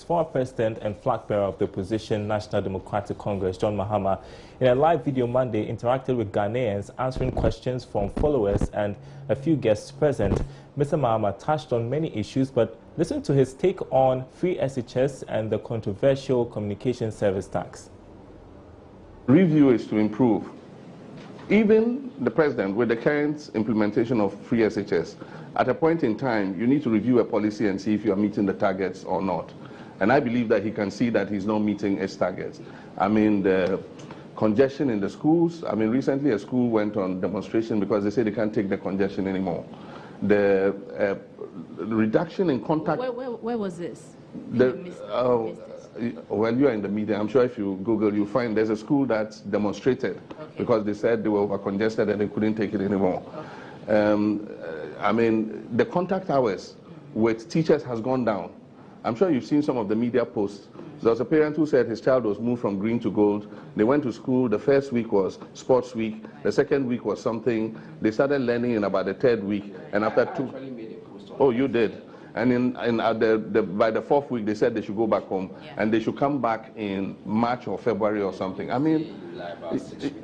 Former President and flag bearer of the opposition National Democratic Congress, John Mahama, in a live video Monday, interacted with Ghanaians, answering questions from followers and a few guests present. Mr. Mahama touched on many issues, but listen to his take on free SHS and the controversial communication service tax. Review is to improve. Even the president, with the current implementation of free SHS, at a point in time, you need to review a policy and see if you are meeting the targets or not. And I believe that he can see that he's not meeting his targets. I mean, the congestion in the schools. I mean, recently a school went on demonstration because they say they can't take the congestion anymore. The reduction in contact. Where was this? Well, you are in the media. I'm sure if you Google, you'll find there's a school that demonstrated because they said they were over-congested and they couldn't take it anymore. I mean, the contact hours with teachers has gone down. I'm sure you've seen some of the media posts. There was a parent who said his child was moved from green to gold. They went to school. The first week was sports week. The second week was something. They started learning in about the third week. And after oh, you did. And by the fourth week, they said they should go back home. Yeah. And they should come back in March or February or something. I mean,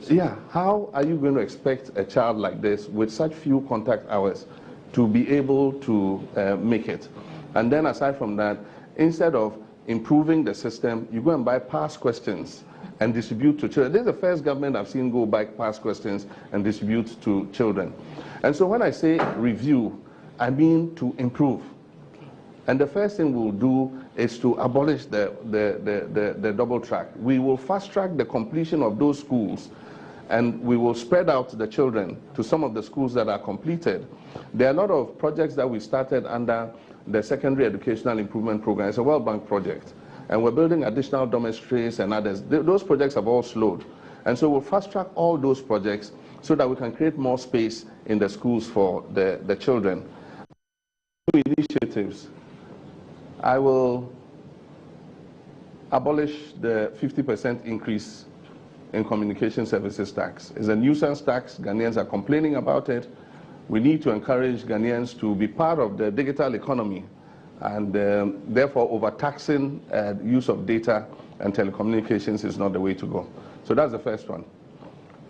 yeah, how are you going to expect a child like this with such few contact hours to be able to make it? And then aside from that, instead of improving the system, you go and buy past questions and distribute to children. This is the first government I've seen go buy past questions and distribute to children. And so when I say review, I mean to improve. And the first thing we'll do is to abolish the double track. We will fast track the completion of those schools, and we will spread out the children to some of the schools that are completed. There are a lot of projects that we started under the Secondary Educational Improvement Program. It's a World Bank project. And we're building additional dormitories and others. Those projects have all slowed. And so we'll fast track all those projects so that we can create more space in the schools for the children. Initiatives. I will abolish the 50% increase in communication services tax. It's a nuisance tax. Ghanaians are complaining about it. We need to encourage Ghanaians to be part of the digital economy, and therefore overtaxing use of data and telecommunications is not the way to go. So that's the first one.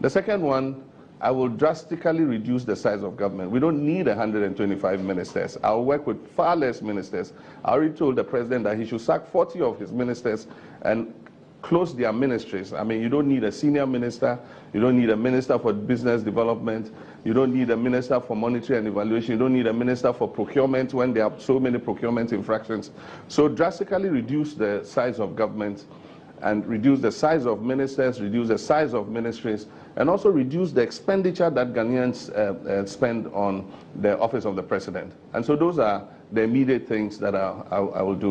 The second one, I will drastically reduce the size of government. We don't need 125 ministers. I'll work with far less ministers. I already told the president that he should sack 40 of his ministers and close their ministries. I mean, you don't need a senior minister. You don't need a minister for business development. You don't need a minister for monitoring and evaluation. You don't need a minister for procurement when there are so many procurement infractions. So drastically reduce the size of government and reduce the size of ministers, reduce the size of ministries, and also reduce the expenditure that Ghanaians spend on the office of the president. And so those are the immediate things that I will do.